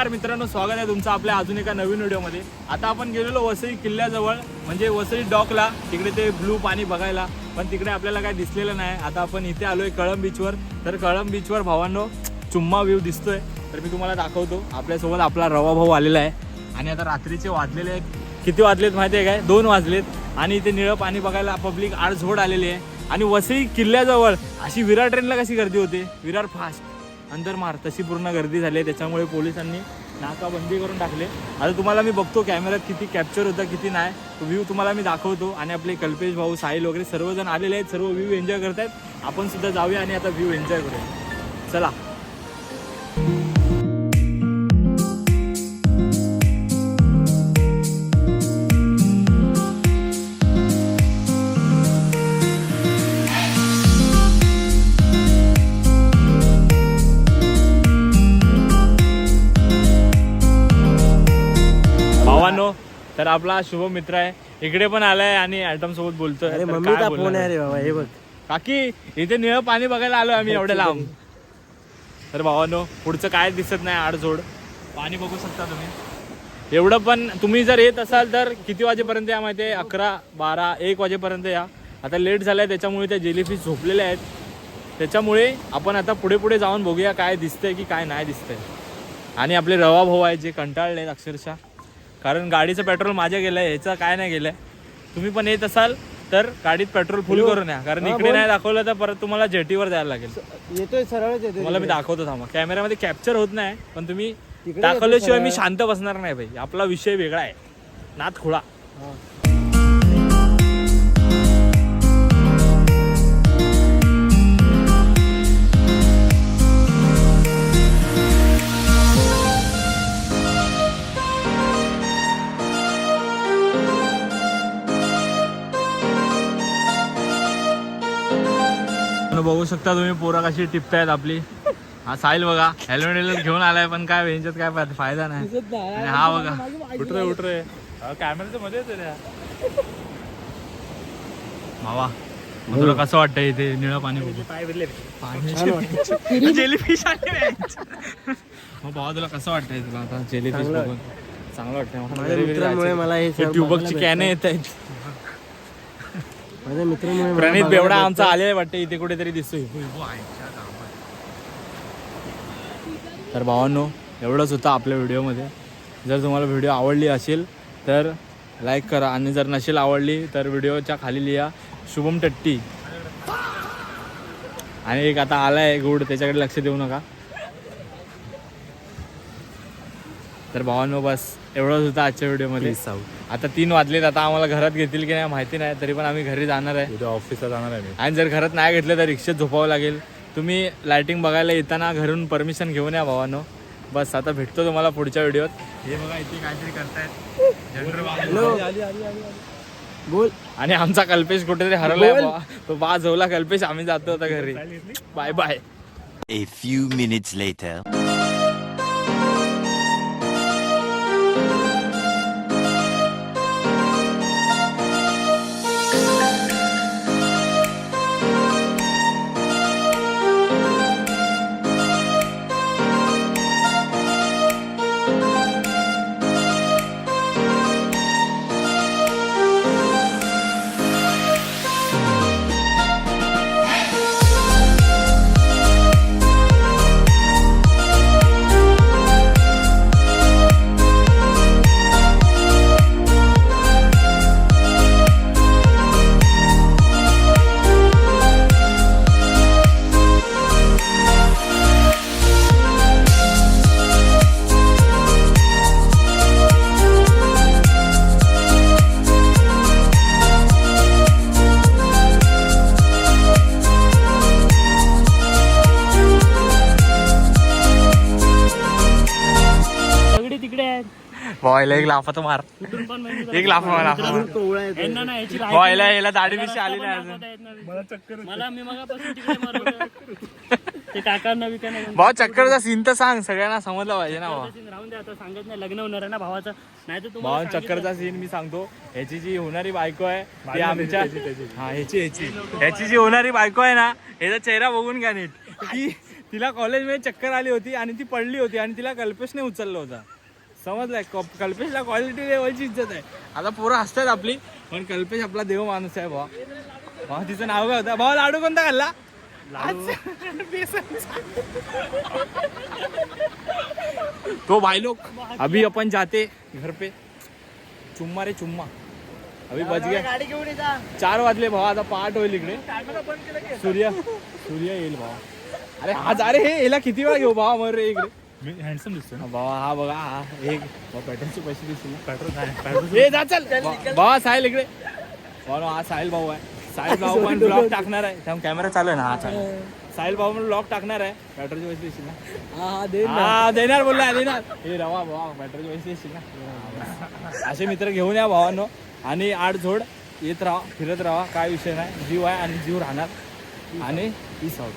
नमस्कार मित्रांनो, स्वागत आहे तुमचं आपल्या अजून एका नवीन व्हिडिओमध्ये। आता आपण गेलेलो वसई किल्ल्याजवळ, म्हणजे वसई डॉकला, तिकडे ते ब्लू पाणी बघायला, पण तिकडे आपल्याला काय दिसलेलं नाही। आता आपण इथे आलोय कळंब बीचवर। तर कळंब बीचवर भावांनो चुम्मा व्ह्यू दिसतोय, तर मी तुम्हाला दाखवतो। आपल्यासोबत आपला रवा भाऊ आलेला आहे आणि आता रात्रीचे वाजलेले आहेत, किती वाजलेत माहिती आहे काय, 2 वाजलेत आणि इथे निळं पाणी बघायला पब्लिक आडझोड आलेली आहे। आणि वसई किल्ल्याजवळ अशी विरार ट्रेनला कशी गर्दी होते, विरार फास्ट अंदरमार तशी पूर्ण गर्दी झाली आहे। त्याच्यामुळे पोलिसांनी नाकाबंदी करून टाकले। आता तुम्हाला मी बघतो कॅमेऱ्यात किती कॅप्चर होतं किती नाही, तो व्ह्यू तुम्हाला मी दाखवतो। आणि आपले कल्पेश भाऊ, साहिल वगैरे सर्वजण आलेले आहेत, सर्व व्ह्यू एन्जॉय करतायत। आपण सुद्धा जाऊया आणि आता व्ह्यू एन्जॉय करूया, चला। तर आपला शुभम मित्र आहे, इकडे पण आलाय आणि आयटम सोबत बोलतोय। अरे मम्मीचा फोन आहे रे बाबा, हे बघ काकी इथे निळं पाणी बघायला आलोय आम्ही एवढे लांब। तर भावानो पुढचं काय दिसत नाही, आडझोड पाणी बघू शकता तुम्ही। एवढं पण तुम्ही जर येत असाल तर किती वाजेपर्यंत या माहिती आहे, 11, 12, 1 वाजेपर्यंत या। आता लेट झालाय त्याच्यामुळे त्या जेलीफिश झोपलेल्या आहेत, त्याच्यामुळे आपण आता पुढे पुढे जाऊन बघूया काय दिसतंय की काय नाही दिसतंय। आणि आपले रवा भाऊ आहेत जे कंटाळले आहेत अक्षरशः, कारण गाडीचं पेट्रोल माझ्या गेलंय, ह्याचं काय नाही गेलंय। तुम्ही पण येत असाल तर गाडीत पेट्रोल फुल करून या, कारण इकडे नाही दाखवलं तर परत तुम्हाला जेटीवर जायला लागेल। येतोय सरळच येतोय, तुम्हाला मी दाखवतो, थांबा। कॅमेऱ्यामध्ये कॅप्चर होत नाही, पण तुम्ही दाखवल्याशिवाय मी शांत बसणार नाही भाई, आपला विषय वेगळा आहे, नाथ खुळा। बघू शकता तुम्ही पोरं कशी टिपतायत आपली। हा साहिल बघा हेल्मेट घेऊन आलाय, पण काय वेंचत काय फायदा नाही। आणि हा बघा उठरे कॅमेऱ्याच्या मध्येच आहे भावा। तुला कसं वाटतंय इथे निळं पाणी जेलीफिश आले मग भावा, तुला कसं वाटतंय तुला आता जेलीफिश बघून? चांगलं वाटतंय मला हे ट्यूबची कॅने येत आहेत। माझ्या मित्रामुळे प्रणित बेवडा आमचा आलेला वाटतं इथे कुठेतरी दिसतोय। तर भावांनो एवढंच होतं आपल्या व्हिडिओमध्ये। जर तुम्हाला व्हिडिओ आवडली असेल तर लाईक करा, आणि जर नसेल आवडली तर व्हिडिओच्या खाली लिहा शुभम टट्टी। आणि एक आता आलाय गुड, त्याच्याकडे लक्ष देऊ नका। तर भावांनो बस एवढंच होतं आजच्या व्हिडिओमध्ये। आता 3 वाजलेत, आता आम्हाला घरात घेतील की नाही माहिती नाही, तरी पण आम्ही घरी जाणार आहे, उद्या ऑफिसला जाणार आहे मी। आणि जर घरात नाही घेतलं तर रिक्षेत झोपावं लागेल। तुम्ही लाइटिंग बघायला येताना घरून परमिशन घेऊन या भावांनो। बस आता भेटतो तुम्हाला पुढच्या व्हिडिओत। हे बघा इथे काहीतरी करतायत बोल। आणि आमचा कल्पेश कुठेतरी हरवलाय, तो बा झोला कल्पेश, आम्ही जातो आता घरी, bye bye. A few minutes later. बॉयला एक लाफा तो मार, एक लाफा मार। बॉयला याला दाढी बिशी आली नाही अजून, भाऊ चक्करचा सीन तर सांग, सगळ्यांना समजलं पाहिजे ना भाऊ। राहून द्या आता, सांगत नाही, लग्न होणार आहे ना भावाचं, नाही तर भाऊ चक्करचा सीन मी सांगतो। ह्याची जी होणारी बायको आहे ती आमच्या, हा ह्याची जी होणारी बायको आहे ना, ह्याचा चेहरा बघून घ्या नीट, तिला कॉलेजमध्ये चक्कर आली होती आणि ती पडली होती आणि तिला कल्पेशने उचललं होतं. समजलंय, कल्पेशला क्वालिटी लेवलची इज्जत आहे. आता पोरं हसतात आपली, पण कल्पेश आपला देव माणूस आहे भावा. भावा तिचं नाव काय होतं भावा? लाडू कोणता खाल्ला? तो भाई लोग अभी अपन जाते घर पे. चुम्मा रे चुम्मा. अभी बज गया गाडी घेऊन येता 4 वाजले भावा. आता पहाट होईल इकडे. सूर्य येईल भावा. अरे अरे हे याला किती वेळा घेऊ भावा? मर रे इकडे. मी हँडसम दिसतो ना. भावा हा बघा हा एक पेट्रोलचे पैसे दिसतील ना. पेट्रोल ए जा चल भावा. साहिल इकडे भावा. हा साहिल भाऊ आहे. साहिल भाऊ पण ब्लॉग टाकणार आहे. त्यामुळे कॅमेरा चालू आहे ना. हा चालू. साहिल भाऊ पण ब्लॉग टाकणार आहे. पेट्रोलचे पैसे देशील ना? हा देणार बोलला देणार. हे रवा भावा पेट्रोलचे पैसे देशील ना? असे मित्र घेऊन या भावांनो. आणि आडझोड येत राहा, फिरत राहा, काय विषय नाही. जीव आहे आणि जीव राहणार. आणि पीस आउट.